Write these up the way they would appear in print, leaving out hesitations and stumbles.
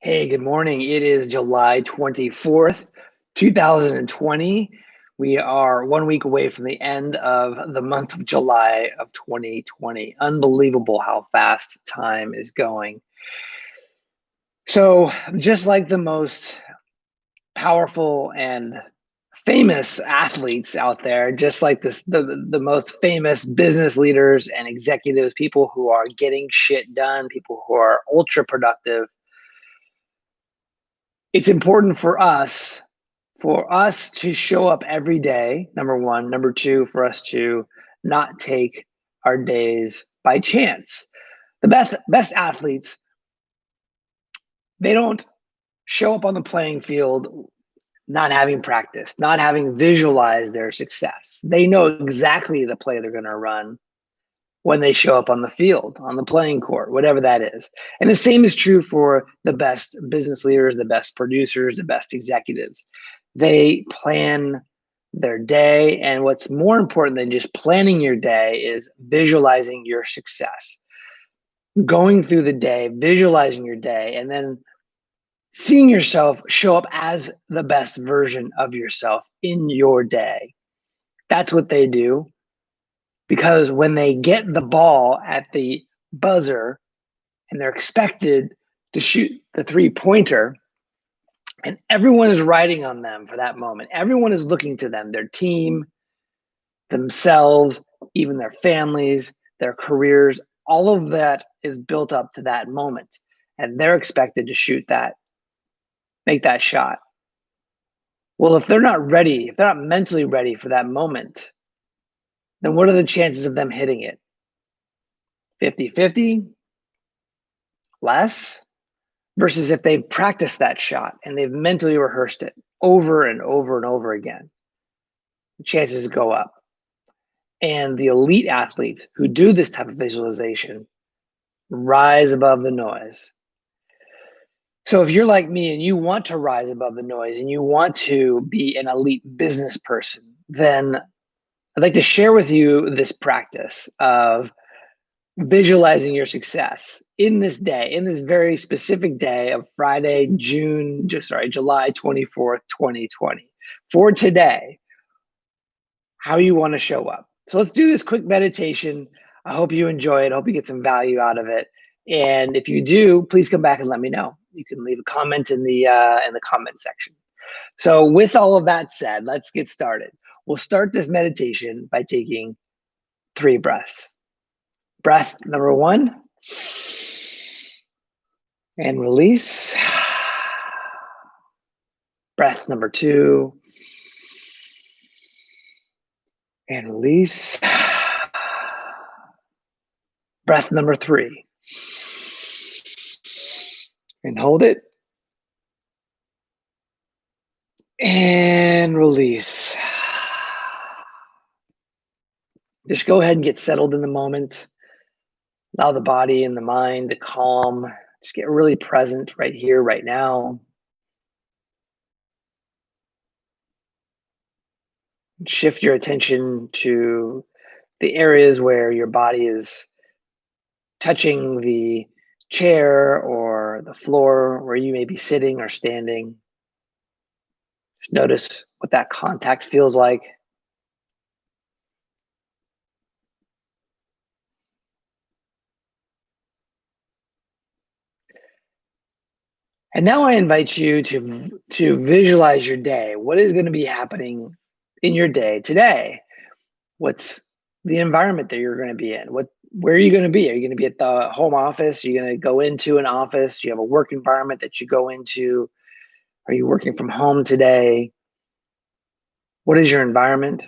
Hey, good morning. It is July 24th, 2020. We are 1 week away from the end of the month of July of 2020. Unbelievable how fast time is going. So, just like the most powerful and famous athletes out there, just like the most famous business leaders and executives, people who are getting shit done, people who are ultra productive, it's important for us to show up every day, number one. Number two, for us to not take our days by chance. The best athletes, they don't show up on the playing field not having practiced, not having visualized their success. They know exactly the play they're going to run when they show up on the field, on the playing court, whatever that is. And the same is true for the best business leaders, the best producers, the best executives. They plan their day. And what's more important than just planning your day is visualizing your success, going through the day, visualizing your day, and then seeing yourself show up as the best version of yourself in your day. That's what they do. Because when they get the ball at the buzzer and they're expected to shoot the three-pointer, and everyone is riding on them for that moment. Everyone is looking to them, their team, themselves, even their families, their careers. All of that is built up to that moment. And they're expected to shoot that, make that shot. Well, if they're not ready, if they're not mentally ready for that moment, then what are the chances of them hitting it? 50-50? Less? Versus if they've practiced that shot and they've mentally rehearsed it over and over and over again, the chances go up. And the elite athletes who do this type of visualization rise above the noise. So if you're like me and you want to rise above the noise and you want to be an elite business person, then I'd like to share with you this practice of visualizing your success in this day, in this very specific day of Friday, July 24th, 2020. For today, how you want to show up. So let's do this quick meditation. I hope you enjoy it. I hope you get some value out of it. And if you do, please come back and let me know. You can leave a comment in the comment section. So with all of that said, let's get started. We'll start this meditation by taking 3 breaths. Breath number 1, and release. Breath number 2, and release. Breath number 3, and hold it, and release. Just go ahead and get settled in the moment. Allow the body and the mind to calm. Just get really present right here, right now. Shift your attention to the areas where your body is touching the chair or the floor where you may be sitting or standing. Just notice what that contact feels like. And now I invite you to visualize your day. What is going to be happening in your day today? What's the environment that you're going to be in? Where are you going to be? Are you going to be at the home office? Are you going to go into an office? Do you have a work environment that you go into? Are you working from home today? What is your environment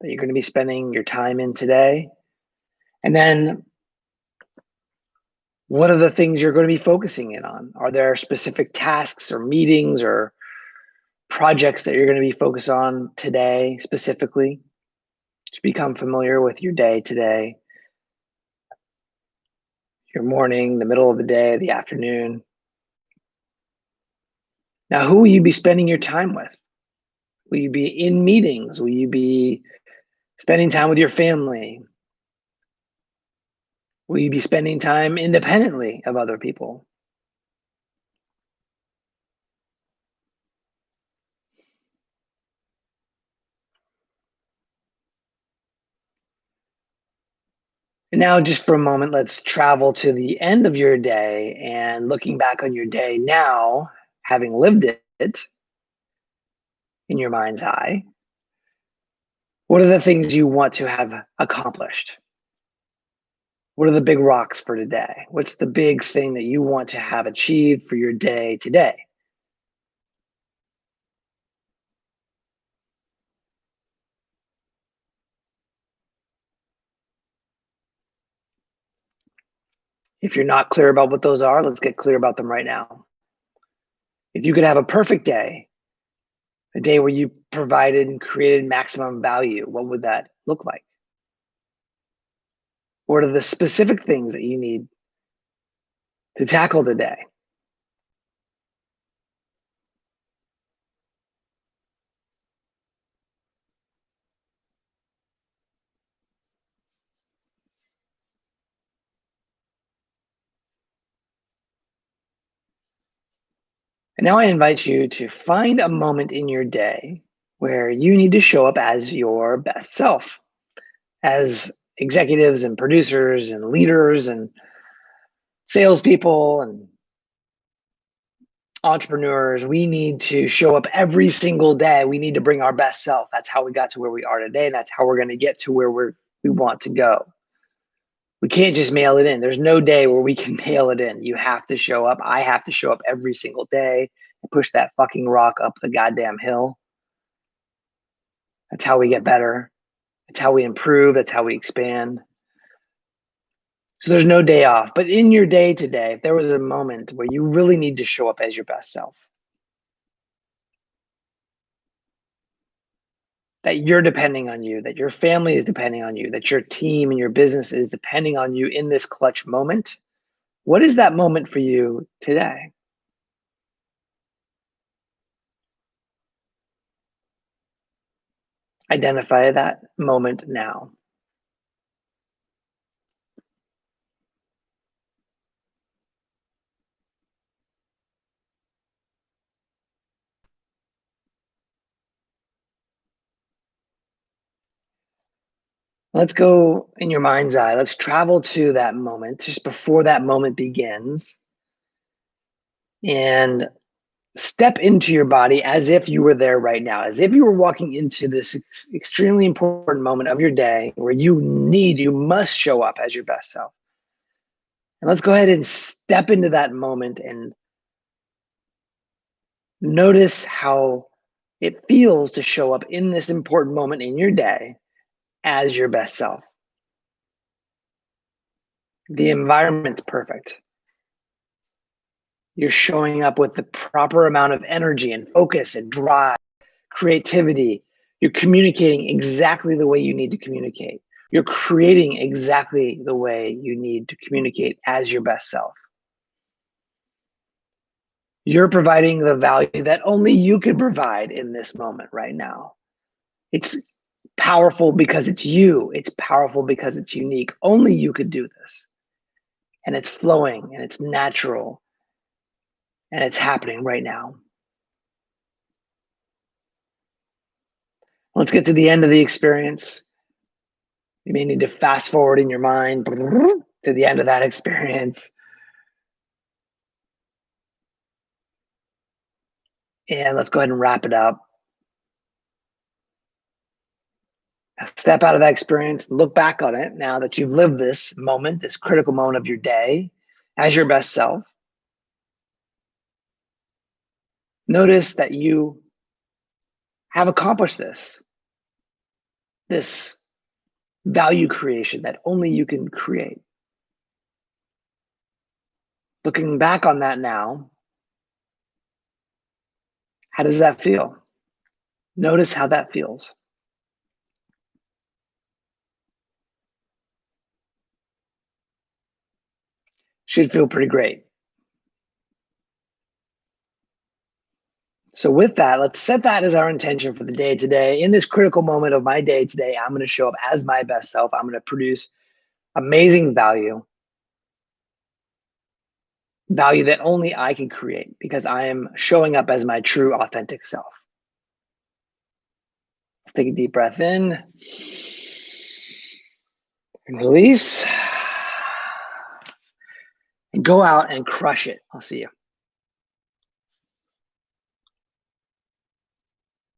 that you're going to be spending your time in today? And then what are the things you're going to be focusing in on? Are there specific tasks or meetings or projects that you're going to be focused on today specifically? Just become familiar with your day today, your morning, the middle of the day, the afternoon. Now, who will you be spending your time with? Will you be in meetings? Will you be spending time with your family? Will you be spending time independently of other people? And now, just for a moment, let's travel to the end of your day and looking back on your day now, having lived it in your mind's eye. What are the things you want to have accomplished? What are the big rocks for today? What's the big thing that you want to have achieved for your day today? If you're not clear about what those are, let's get clear about them right now. If you could have a perfect day, a day where you provided and created maximum value, what would that look like? What are the specific things that you need to tackle today? And now I invite you to find a moment in your day where you need to show up as your best self. As executives and producers and leaders and salespeople and entrepreneurs, we need to show up every single day. We need to bring our best self. That's how we got to where we are today. And that's how we're going to get to where we want to go. We can't just mail it in. There's no day where we can mail it in. You have to show up. I have to show up every single day and push that fucking rock up the goddamn hill. That's how we get better. That's how we improve. That's how we expand. So there's no day off. But in your day today, if there was a moment where you really need to show up as your best self, that you're depending on you, that your family is depending on you, that your team and your business is depending on you in this clutch moment, what is that moment for you today? Identify that moment now. Let's go in your mind's eye. Let's travel to that moment just before that moment begins and step into your body as if you were there right now, as if you were walking into this extremely important moment of your day where you must show up as your best self. And let's go ahead and step into that moment and notice how it feels to show up in this important moment in your day as your best self. The environment's perfect. You're showing up with the proper amount of energy and focus and drive, creativity. You're communicating exactly the way you need to communicate. You're creating exactly the way you need to communicate as your best self. You're providing the value that only you can provide in this moment right now. It's powerful because it's you. It's powerful because it's unique. Only you could do this. And it's flowing and it's natural and it's happening right now. Let's get to the end of the experience. You may need to fast forward in your mind to the end of that experience. And let's go ahead and wrap it up. Step out of that experience, look back on it now that you've lived this moment, this critical moment of your day as your best self. Notice that you have accomplished this value creation that only you can create. Looking back on that now, how does that feel? Notice how that feels. Should feel pretty great. So with that, let's set that as our intention for the day today. In this critical moment of my day today, I'm going to show up as my best self. I'm going to produce amazing value that only I can create because I am showing up as my true authentic self. Let's take a deep breath in and release. Go out and crush it. I'll see you.